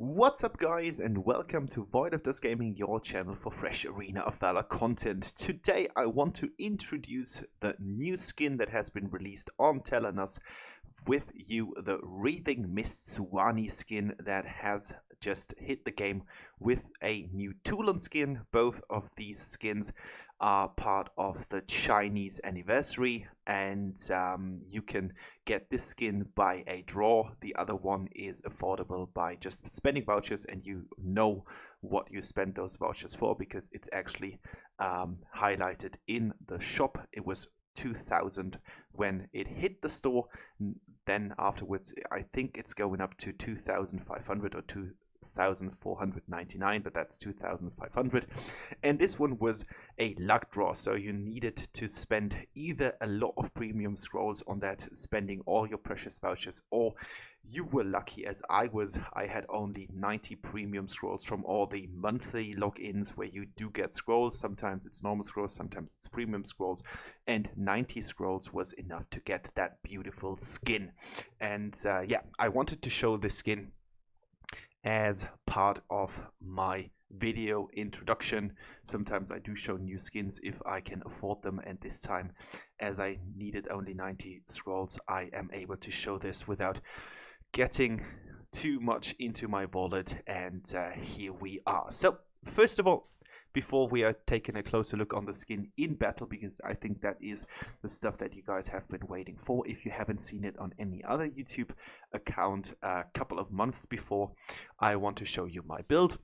What's up guys, and welcome to Void of Dust Gaming, your channel for fresh Arena of Valor content. Today I want to introduce the new skin that has been released on Tel'Annas with you, the Wraithing Mist skin that has just hit the game with a new Tulen skin. Both of these skins are part of the Chinese anniversary, and you can get this skin by a draw. The other one is affordable by just spending vouchers, and you know what you spend those vouchers for because it's actually highlighted in the shop. It was 2,000 when it hit the store. Then afterwards I think it's going up to 2,500 or 2,499, but that's 2,500. And this one was a luck draw, so you needed to spend either a lot of premium scrolls on that, spending all your precious vouchers, or you were lucky as I was. I had only 90 premium scrolls from all the monthly logins where you do get scrolls. Sometimes it's normal scrolls, sometimes it's premium scrolls, and 90 scrolls was enough to get that beautiful skin. And yeah, I wanted to show this skin as part of my video introduction. Sometimes I do show new skins if I can afford them, and this time, as I needed only 90 scrolls, I am able to show this without getting too much into my wallet, and here we are. So first of all, before we are taking a closer look on the skin in battle, because I think that is the stuff that you guys have been waiting for if you haven't seen it on any other YouTube account a couple of months before, I want to show you my build.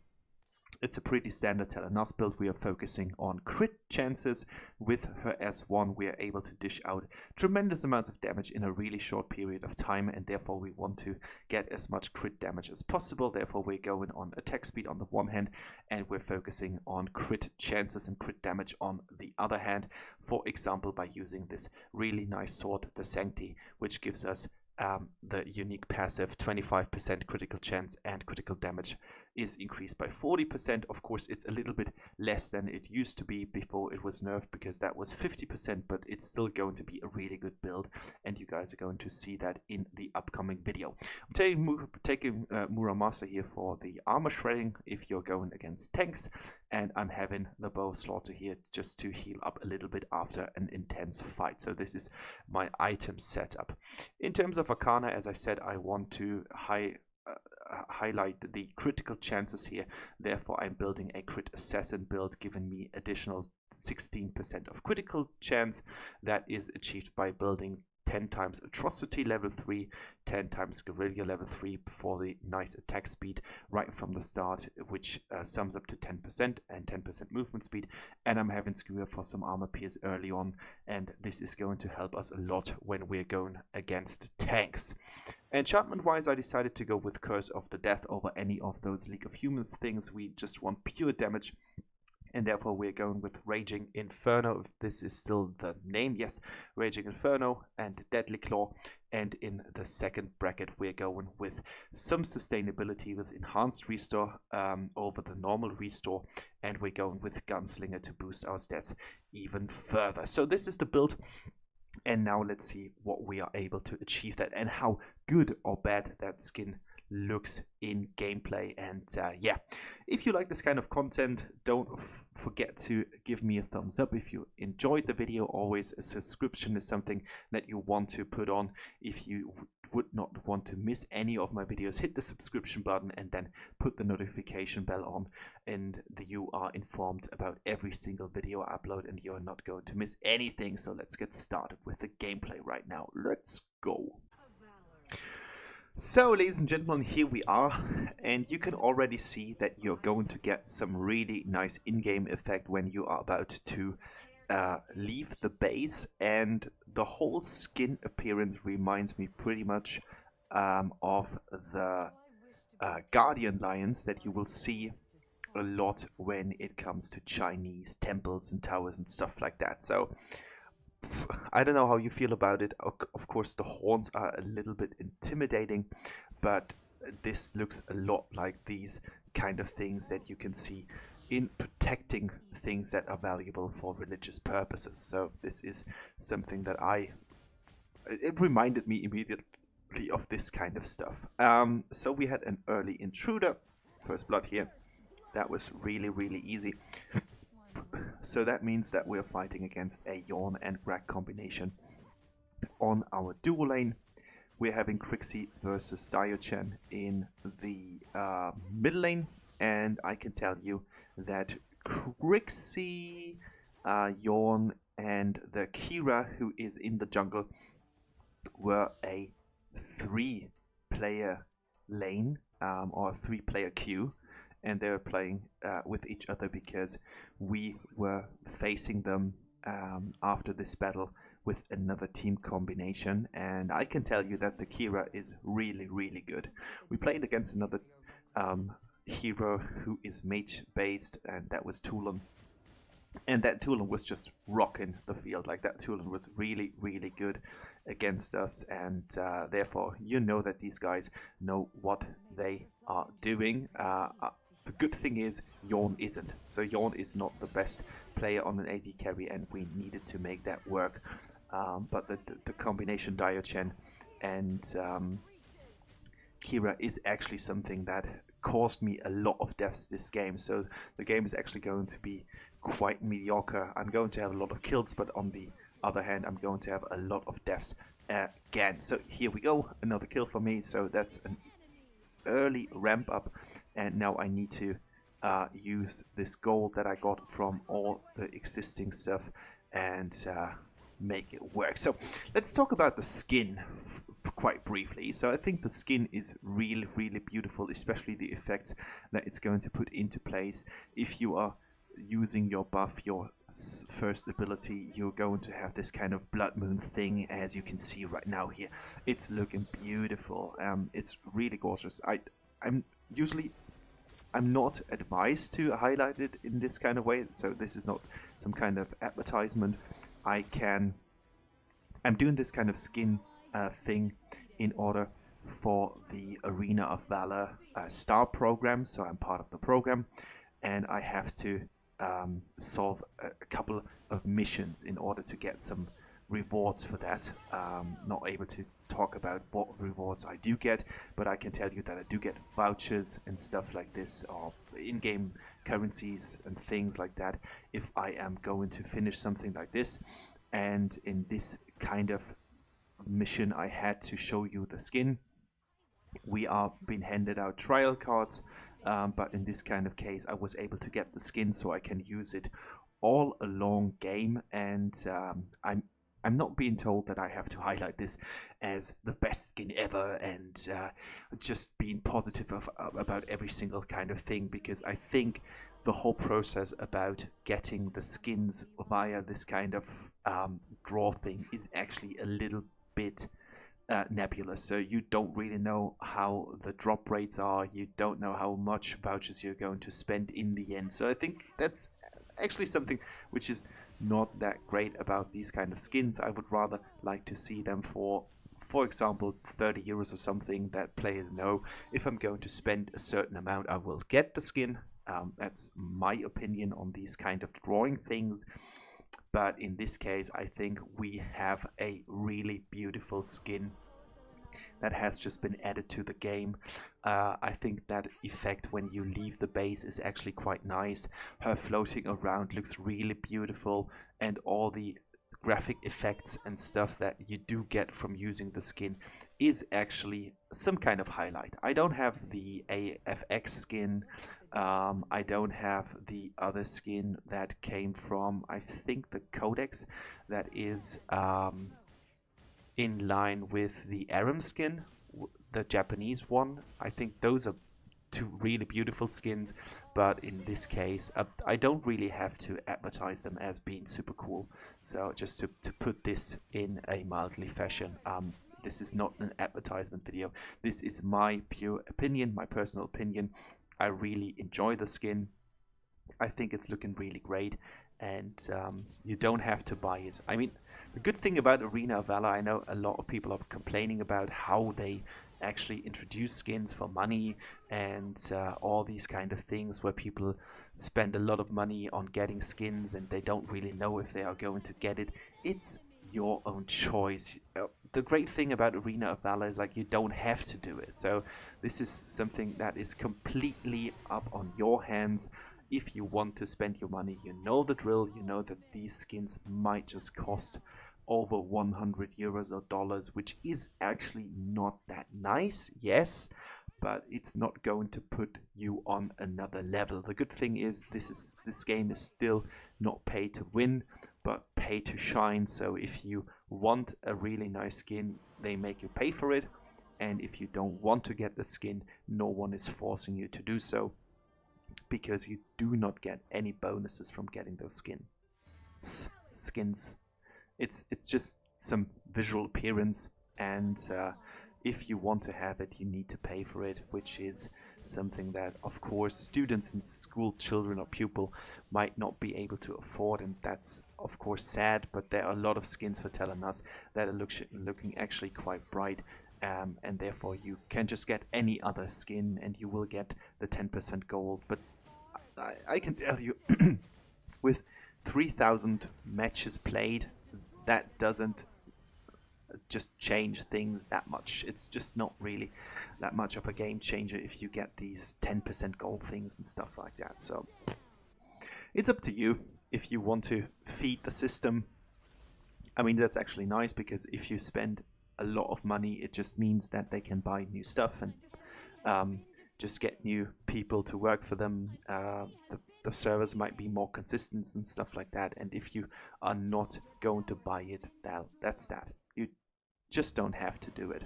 It's a pretty standard Tel'Annas build. We are focusing on crit chances. With her S1, we are able to dish out tremendous amounts of damage in a really short period of time, and therefore we want to get as much crit damage as possible. Therefore we're going on attack speed on the one hand, and we're focusing on crit chances and crit damage on the other hand. For example, by using this really nice sword, the Sancti, which gives us the unique passive 25% critical chance, and critical damage is increased by 40%. Of course, it's a little bit less than it used to be before it was nerfed, because that was 50%, but it's still going to be a really good build, and you guys are going to see that in the upcoming video. I'm taking Muramasa here for the armor shredding if you're going against tanks, and I'm having the bow slaughter here just to heal up a little bit after an intense fight. So this is my item setup. In terms of Arcana, as I said, I want to highlight the critical chances here. Therefore I'm building a crit assassin build, giving me additional 16% of critical chance. That is achieved by building 10 times atrocity level 3, 10 times guerrilla level 3 for the nice attack speed right from the start, which sums up to 10% and 10% movement speed. And I'm having skewer for some armor pierce early on, and this is going to help us a lot when we're going against tanks. Enchantment wise, I decided to go with Curse of the Death over any of those League of Humans things. We just want pure damage, and therefore we're going with Raging Inferno, if this is still the name. Yes, Raging Inferno and Deadly Claw. And in the second bracket we're going with some sustainability with Enhanced Restore over the normal restore, and we're going with Gunslinger to boost our stats even further. So this is the build, and now let's see what we are able to achieve that, and how good or bad that skin looks in gameplay. And yeah, if you like this kind of content, don't forget to give me a thumbs up. If you enjoyed the video, always a subscription is something that you want to put on. If you would not want to miss any of my videos, hit the subscription button and then put the notification bell on, and you are informed about every single video I upload, and you're not going to miss anything. So let's get started with the gameplay right now. Let's go. So ladies and gentlemen, here we are, and you can already see that you're going to get some really nice in-game effect when you are about to leave the base, and the whole skin appearance reminds me pretty much of the Guardian Lions that you will see a lot when it comes to Chinese temples and towers and stuff like that. So I don't know how you feel about it. Of course, the horns are a little bit intimidating, but this looks a lot like these kind of things that you can see in protecting things that are valuable for religious purposes. So this is something that it reminded me immediately of this kind of stuff. So we had an early intruder first blood here. That was really, really easy. So that means that we're fighting against a Yawn and Greg combination. On our duo lane, we're having Crixie versus Diogen in the middle lane, and I can tell you that Crixie, Yawn, and the Kira, who is in the jungle, were a 3-player lane or a 3-player queue, and they were playing with each other because we were facing them after this battle with another team combination, and I can tell you that the Kira is really, really good. We played against another hero who is mage based, and that was Tulen. And that Tulen was just rocking the field. Like, that Tulen was really, really good against us, and therefore you know that these guys know what they are doing. The good thing is Yawn isn't. So Yawn is not the best player on an AD carry, and we needed to make that work. But the combination Diogen and Kira is actually something that caused me a lot of deaths this game. So the game is actually going to be quite mediocre. I'm going to have a lot of kills, but on the other hand, I'm going to have a lot of deaths again. So here we go, another kill for me. So that's an early ramp up, and now I need to use this gold that I got from all the existing stuff and make it work. So let's talk about the skin quite briefly. So I think the skin is really, really beautiful, especially the effects that it's going to put into place. If you are using your buff, your first ability, you're going to have this kind of blood moon thing, as you can see right now here. It's looking beautiful. It's really gorgeous. I'm not advised to highlight it in this kind of way, so this is not some kind of advertisement. I'm doing this kind of skin thing in order for the Arena of Valor star program, so I'm part of the program, and I have to solve a couple of missions in order to get some rewards for that. Not able to talk about what rewards I do get, but I can tell you that I do get vouchers and stuff like this, or in-game currencies and things like that, if I am going to finish something like this. And in this kind of mission, I had to show you the skin. We are being handed out trial cards, but in this kind of case, I was able to get the skin so I can use it all along game, and I'm not being told that I have to highlight this as the best skin ever and just being positive about every single kind of thing, because I think the whole process about getting the skins via this kind of draw thing is actually a little bit nebulous. So you don't really know how the drop rates are, you don't know how much vouchers you're going to spend in the end. So I think that's actually something which is not that great about these kind of skins. I would rather like to see them for example, 30 euros or something, that players know if I'm going to spend a certain amount, I will get the skin. That's my opinion on these kind of drawing things. But in this case, I think we have a really beautiful skin that has just been added to the game. I think that effect when you leave the base is actually quite nice. Her floating around looks really beautiful, and all the graphic effects and stuff that you do get from using the skin is actually some kind of highlight. I don't have the AFX skin. I don't have the other skin that came from, I think, the Codex, that is in line with the Aram skin, the Japanese one. I think those are two really beautiful skins, but in this case I don't really have to advertise them as being super cool. So just to put this in a mildly fashion, this is not an advertisement video. This is my pure opinion, my personal opinion. I really enjoy the skin. I think it's looking really great, and you don't have to buy it. I mean, the good thing about Arena of Valor, I know a lot of people are complaining about how they actually introduce skins for money and all these kind of things where people spend a lot of money on getting skins and they don't really know if they are going to get it. It's your own choice. The great thing about Arena of Valor is like you don't have to do it. So this is something that is completely up on your hands. If you want to spend your money, you know the drill. You know that these skins might just cost over 100 euros or dollars, which is actually not that nice, yes, but it's not going to put you on another level. The good thing is this game is still not pay to win, but pay to shine. So if you want a really nice skin, they make you pay for it, and if you don't want to get the skin, no one is forcing you to do so, because you do not get any bonuses from getting those skins. It's just some visual appearance, and if you want to have it, you need to pay for it, which is something that, of course, students and school children or pupil might not be able to afford, and that's, of course, sad. But there are a lot of skins for Tel'Annas that are looking actually quite bright, and therefore you can just get any other skin, and you will get the 10% gold. But I can tell you, with 3,000 matches played, that doesn't just change things that much. It's just not really that much of a game changer if you get these 10% gold things and stuff like that. So it's up to you if you want to feed the system. I mean, that's actually nice, because if you spend a lot of money, it just means that they can buy new stuff and just get new people to work for them. The servers might be more consistent and stuff like that. And if you are not going to buy it, well, that's that. You just don't have to do it.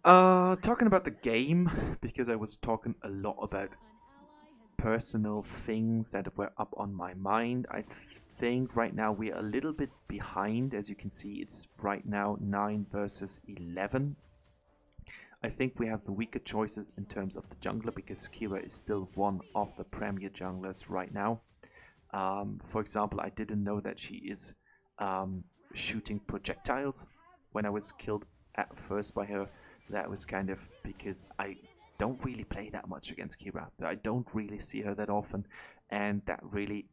Talking about the game, because I was talking a lot about personal things that were up on my mind. I think right now we are a little bit behind. As you can see, it's right now 9 versus 11. I think we have the weaker choices in terms of the jungler, because Kira is still one of the premier junglers right now. For example, I didn't know that she is shooting projectiles when I was killed at first by her. That was kind of because I don't really play that much against Kira. I don't really see her that often, and that really,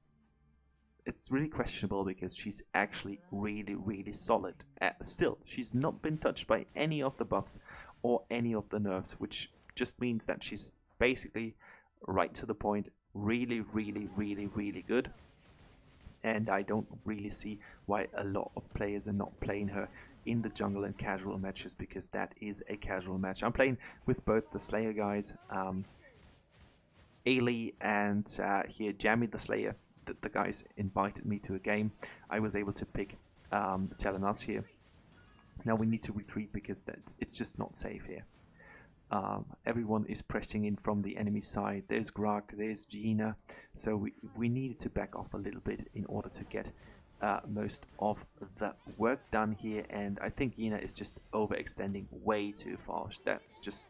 it's really questionable, because she's actually really solid. Still, she's not been touched by any of the buffs or any of the nerfs, which just means that she's basically right to the point, really good. And I don't really see why a lot of players are not playing her in the jungle and casual matches, because that is a casual match. I'm playing with both the Slayer guys, Ailey and here Jammy the Slayer. The guys invited me to a game. I was able to pick the Tel'Annas here. Now we need to retreat, because it's just not safe here. Everyone is pressing in from the enemy side. There's Grug, there's Gina. So we needed to back off a little bit in order to get most of the work done here. And I think Gina is just overextending way too far. That's just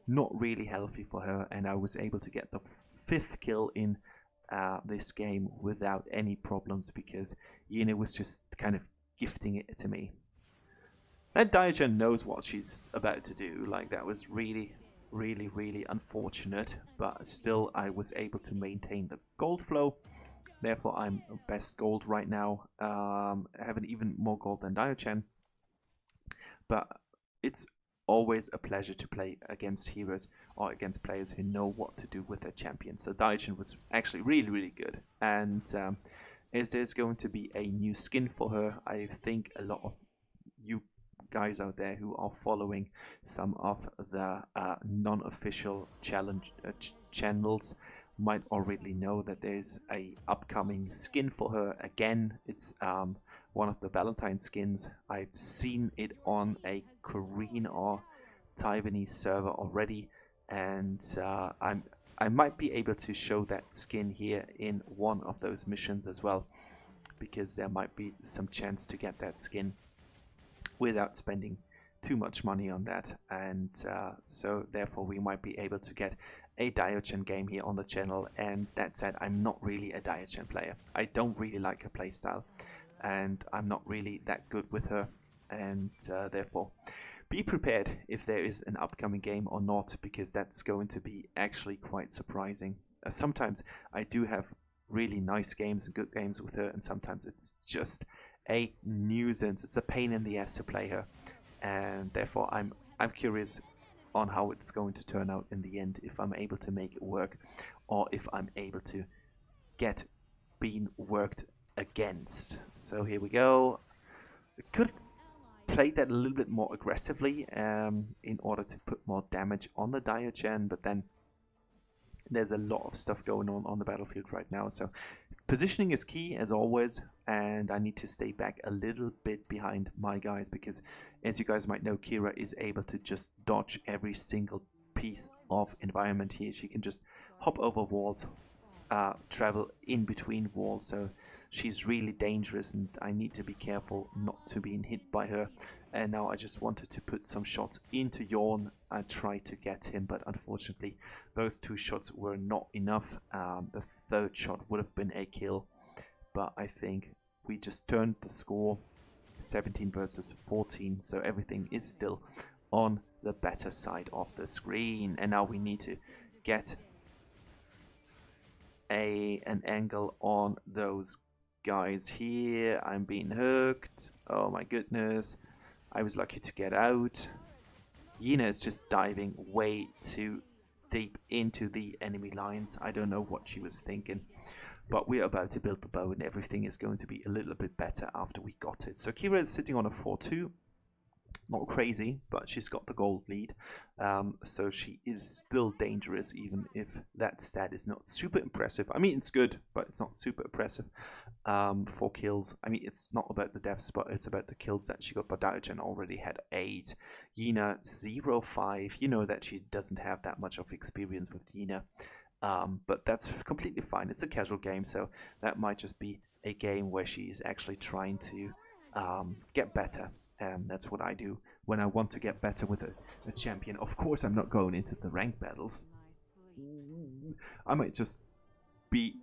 not really healthy for her. And I was able to get the 5th kill in this game without any problems, because Gina was just kind of gifting it to me. And Diagen knows what she's about to do. Like, that was really unfortunate, but still I was able to maintain the gold flow. Therefore, I'm best gold right now. I have an even more gold than Diagen. But it's always a pleasure to play against heroes or against players who know what to do with their champion. So Diagen was actually really good. And as there's going to be a new skin for her, I think a lot of you guys out there who are following some of the non-official challenge channels might already know that there's a upcoming skin for her again. It's one of the Valentine skins. I've seen it on a Korean or Taiwanese server already, and I might be able to show that skin here in one of those missions as well, because there might be some chance to get that skin without spending too much money on that. And so therefore we might be able to get a Diagen game here on the channel. And that said, I'm not really a Diagen player. I don't really like her playstyle, and I'm not really that good with her, and therefore be prepared if there is an upcoming game or not, because that's going to be actually quite surprising. Sometimes I do have really nice games and good games with her, and sometimes it's just a nuisance. It's a pain in the ass to play her, and therefore I'm curious on how it's going to turn out in the end, if I'm able to make it work, or if I'm able to get being worked against. So here we go. Could have played that a little bit more aggressively in order to put more damage on the Diogen, but then there's a lot of stuff going on the battlefield right now. So positioning is key as always, and I need to stay back a little bit behind my guys because, as you guys might know, Kira is able to just dodge every single piece of environment here. She can just hop over walls, travel in between walls, so she's really dangerous, and I need to be careful not to be hit by her. And now I just wanted to put some shots into Yorn. I tried to get him, but unfortunately those 2 shots were not enough. The 3rd shot would have been a kill, but I think we just turned the score 17 versus 14, so everything is still on the better side of the screen. And now we need to get an angle on those guys here. I'm being hooked. Oh my goodness. I was lucky to get out. Yina is just diving way too deep into the enemy lines. I don't know what she was thinking. But we're about to build the bow, and everything is going to be a little bit better after we got it. So Kira is sitting on a 4-2. Not crazy, but she's got the gold lead, so she is still dangerous, even if that stat is not super impressive. I mean, it's good, but it's not super impressive. 4 kills. I mean, it's not about the deaths, but it's about the kills that she got. But Diogen already had 8. Yina 0-5. You know that she doesn't have that much of experience with Yina, but that's completely fine. It's a casual game, so that might just be a game where she is actually trying to get better. That's what I do when I want to get better with a champion. Of course, I'm not going into the rank battles. I might just be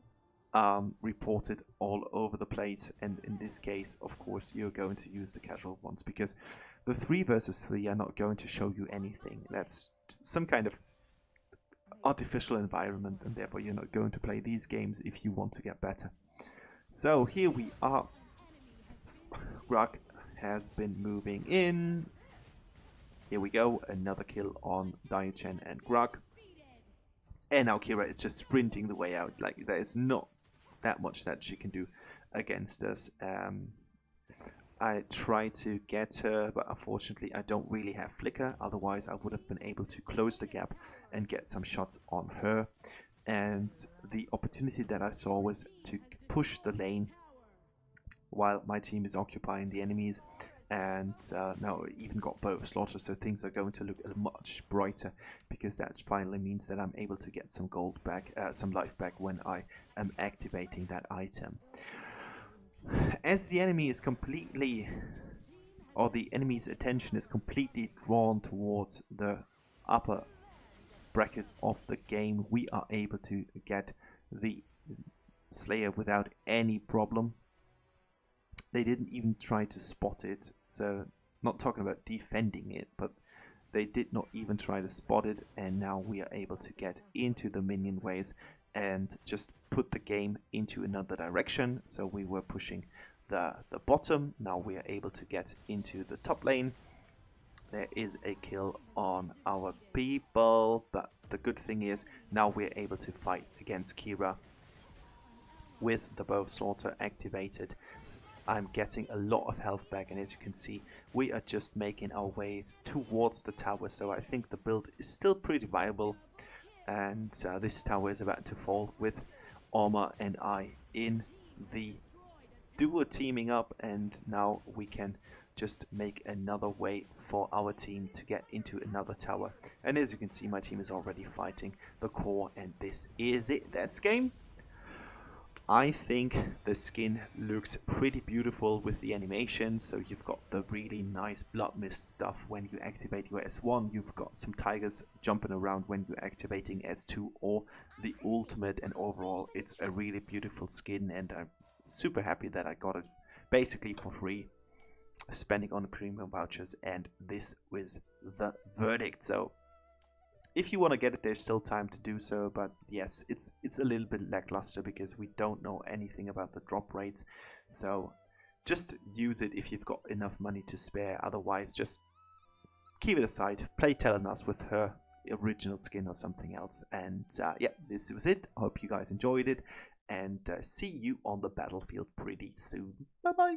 reported all over the place, and in this case, of course, you're going to use the casual ones, because the 3 versus 3 are not going to show you anything. That's some kind of artificial environment, and therefore you're not going to play these games if you want to get better. So here we are. Grug has been moving in. Here we go, another kill on Diogen and Grug. And now Kira is just sprinting the way out. Like, there is not that much that she can do against us. I tried to get her, but unfortunately I don't really have flicker. Otherwise I would have been able to close the gap and get some shots on her. And the opportunity that I saw was to push the lane while my team is occupying the enemies, and now I even got bow slaughter, so things are going to look much brighter, because that finally means that I'm able to get some gold back, some life back when I am activating that item. As the enemy is completely, or the enemy's attention is completely drawn towards the upper bracket of the game, we are able to get the Slayer without any problem. They didn't even try to spot it, so not talking about defending it, but they did not even try to spot it, and now we are able to get into the minion waves and just put the game into another direction. So we were pushing the bottom, now we are able to get into the top lane. There is a kill on our people, but the good thing is now we're able to fight against Kira with the bow slaughter activated. I'm getting a lot of health back, and as you can see, we are just making our way towards the tower, so I think the build is still pretty viable. And this tower is about to fall with Orma and I in the duo teaming up, and now we can just make another way for our team to get into another tower. And as you can see, my team is already fighting the core, and this is it. That's game. I think the skin looks pretty beautiful with the animation. So you've got the really nice blood mist stuff when you activate your S1. You've got some tigers jumping around when you're activating S2 or the ultimate, and overall it's a really beautiful skin, and I'm super happy that I got it basically for free, spending on the premium vouchers, and this was the verdict. So if you want to get it, there's still time to do so, but yes, it's a little bit lackluster because we don't know anything about the drop rates. So just use it if you've got enough money to spare. Otherwise, just keep it aside. Play Tel'Annas with her original skin or something else. And yeah, this was it. I hope you guys enjoyed it, and see you on the battlefield pretty soon. Bye bye.